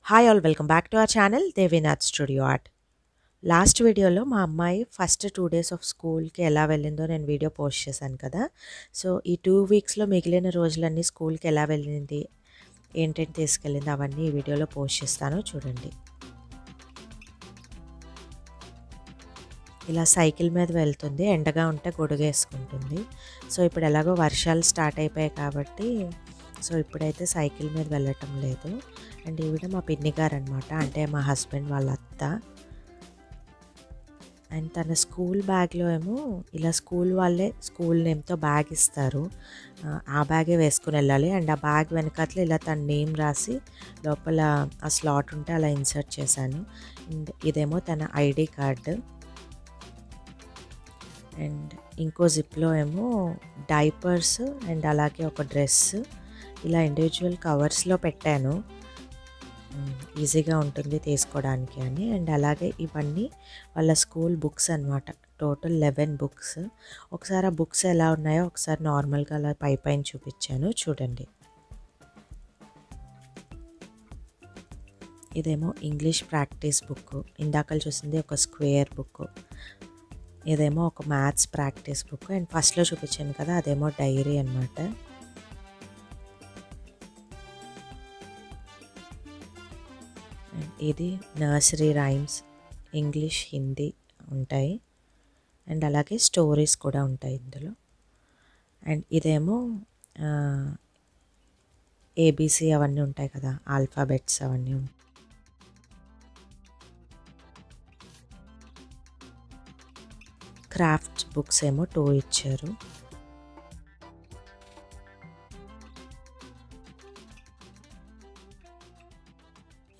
Hi all, welcome back to our channel Devinath studio art. Last వీడియోలో మా అమ్మాయి first 2 days of స్కూల్కి ఎలా వెళ్ళిందో నేను వీడియో పోస్ట్ చేశాను కదా. సో ఈ 2 weeksలో మిగిలిన రోజులన్నీ స్కూల్కి ఎలా వెళ్ళింది, ఏంటేంటి తీసుకెళ్ళింది అవన్నీ ఈ వీడియోలో పోస్ట్ చేస్తాను చూడండి. ఇలా సైకిల్ మీద వెళ్తుంది, ఎండగా ఉంటే గొడుగేసుకుంటుంది. సో ఇప్పుడు ఎలాగో వర్షాలు స్టార్ట్ అయిపోయాయి కాబట్టి సో ఇప్పుడైతే సైకిల్ మీద వెళ్ళటం లేదు. అండ్ ఈవిడ మా పిన్ని గారు అనమాట, అంటే మా హస్బెండ్ వాళ్ళ అత్త. అండ్ తన స్కూల్ బ్యాగ్లో ఏమో ఇలా స్కూల్ వాళ్ళే స్కూల్ నేమ్తో బ్యాగ్ ఇస్తారు, ఆ బ్యాగే వేసుకుని వెళ్ళాలి. అండ్ ఆ బ్యాగ్ వెనకాతలో ఇలా తన నేమ్ రాసి లోపల ఆ స్లాట్ ఉంటే అలా ఇన్సర్ట్ చేశాను. అండ్ ఇదేమో తన ఐడి కార్డు. అండ్ ఇంకో జిప్లో ఏమో డైపర్స్ అండ్ అలాగే ఒక డ్రెస్ ఇలా ఇండివిజువల్ కవర్స్లో పెట్టాను, ఈజీగా ఉంటుంది తీసుకోవడానికి అని. అండ్ అలాగే ఇవన్నీ వాళ్ళ స్కూల్ బుక్స్ అనమాట, టోటల్ 11 బుక్స్. ఒకసారి ఆ బుక్స్ ఎలా ఉన్నాయో ఒకసారి నార్మల్గా అలా పైన చూపించాను చూడండి. ఇదేమో ఇంగ్లీష్ ప్రాక్టీస్ బుక్, ఇందాకలు చూసింది ఒక స్క్వేర్ బుక్, ఇదేమో ఒక మ్యాథ్స్ ప్రాక్టీస్ బుక్. అండ్ ఫస్ట్లో చూపించాను కదా అదేమో డైరీ అనమాట. ఇది నర్సరీ రైమ్స్, ఇంగ్లీష్ హిందీ ఉంటాయి. అండ్ అలాగే స్టోరీస్ కూడా ఉంటాయి ఇందులో. అండ్ ఇదేమో ఏబీసీ అవన్నీ ఉంటాయి కదా, ఆల్ఫాబెట్స్ అవన్నీ ఉంటాయి. క్రాఫ్ట్స్ బుక్స్ ఏమో 2 ఇచ్చారు.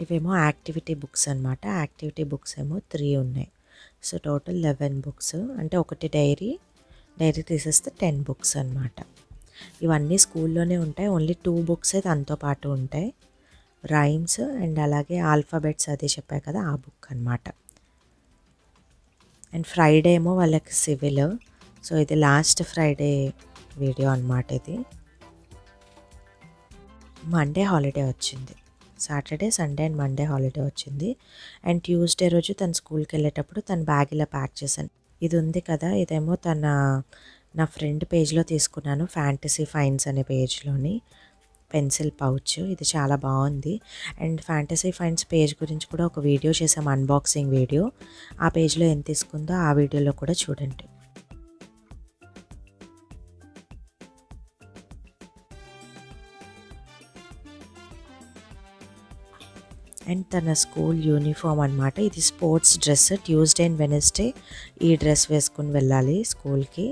ఇవేమో యాక్టివిటీ బుక్స్ అనమాట, యాక్టివిటీ బుక్స్ ఏమో 3 ఉన్నాయి. సో టోటల్ 11 బుక్స్, అంటే ఒకటి డైరీ తీసేస్తే 10 బుక్స్ అనమాట. ఇవన్నీ స్కూల్లోనే ఉంటాయి, ఓన్లీ 2 బుక్సే దాంతో పాటు ఉంటాయి, రైమ్స్ అండ్ అలాగే ఆల్ఫాబెట్స్ అది చెప్పాయి కదా ఆ బుక్ అనమాట. అండ్ ఫ్రైడే ఏమో వాళ్ళకి సివిల్. సో ఇది లాస్ట్ ఫ్రైడే వీడియో అనమాట. ఇది మండే హాలిడే వచ్చింది, Saturday Sunday and Monday holiday వచ్చింది. అండ్ ట్యూస్డే రోజు తను స్కూల్కి వెళ్ళేటప్పుడు తన బ్యాగ్ ఇలా ప్యాక్ చేశాను. ఇది ఉంది కదా, ఇదేమో నా ఫ్రెండ్ పేజ్లో తీసుకున్నాను, ఫ్యాంటసీ ఫైన్స్ అనే పేజ్లోని పెన్సిల్ పౌచ్. ఇది చాలా బాగుంది. అండ్ ఫ్యాంటసీ ఫైన్స్ పేజ్ గురించి కూడా ఒక వీడియో చేసాం, అన్బాక్సింగ్ వీడియో. ఆ పేజ్లో ఏం తీసుకుందో ఆ వీడియోలో కూడా చూడండి. అండ్ తన స్కూల్ యూనిఫామ్ అనమాట, ఇది sports dress. Tuesday and Wednesday ఈ డ్రెస్ వేసుకుని వెళ్ళాలి స్కూల్కి.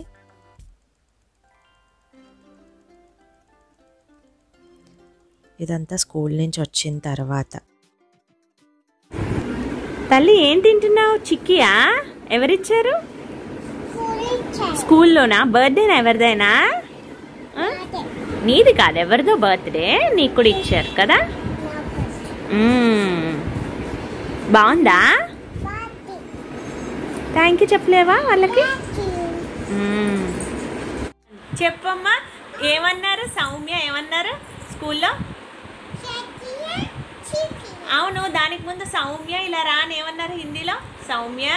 ఇదంతా స్కూల్ నుంచి వచ్చిన తర్వాత. తల్లి ఏం తింటున్నావు? చిక్కియా? ఎవరిచ్చారు? స్కూల్లోనా? బర్త్డేనా ఎవరిదైనా? నీది కాదు, ఎవరిదో బర్త్డే, నీకు కూడా ఇచ్చారు కదా. బాగుందా? థ్యాంక్ యూ చెప్పలేవా వాళ్ళకి? చెప్పమ్మా, ఏమన్నారు సౌమ్య, ఏమన్నారు స్కూల్లో? అవును, దానికి ముందు సౌమ్య ఇలా రా అని ఏమన్నారు హిందీలో? సౌమ్య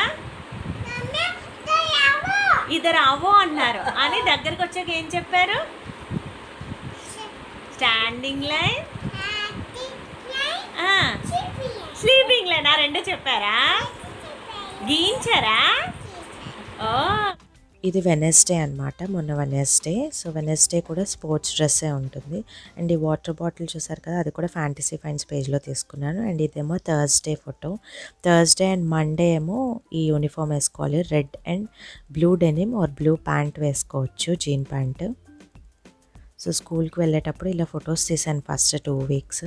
ఇద్దరు అవో అన్నారు అని దగ్గరకు వచ్చాక ఏం చెప్పారు? స్టాండింగ్ లైన్, స్లీపింగ్ లైన్, ఆ రెండు చెప్పారా? గీయించారా? ఓ, ఇది వెనస్డే అనమాట, మొన్న వెనస్డే. సో వెనస్డే కూడా స్పోర్ట్స్ డ్రెస్సే ఉంటుంది. అండ్ ఈ వాటర్ బాటిల్ చూసారు కదా, అది కూడా ఫ్యాంటసీ ఫైన్స్ పేజ్లో తీసుకున్నాను. అండ్ ఇదేమో Thursday photo. Thursday and Monday ఏమో ఈ యూనిఫామ్ వేసుకోవాలి, red and blue denim or blue pant వేసుకోవచ్చు, జీన్ ప్యాంట్. సో స్కూల్కి వెళ్ళేటప్పుడు ఇలా ఫొటోస్ తీసాను ఫస్ట్ 2 weeks.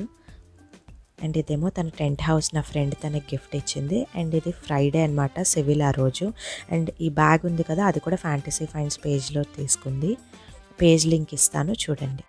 అండ్ ఇదేమో తన టెంట్ హౌస్, నా ఫ్రెండ్ తనకి గిఫ్ట్ ఇచ్చింది. అండ్ ఇది ఫ్రైడే అనమాట, సివిల్ ఆ రోజు. అండ్ ఈ బ్యాగ్ ఉంది కదా, అది కూడా ఫ్యాంటసీ ఫైన్స్ పేజ్లో తీసుకుంది, పేజ్ లింక్ ఇస్తాను చూడండి.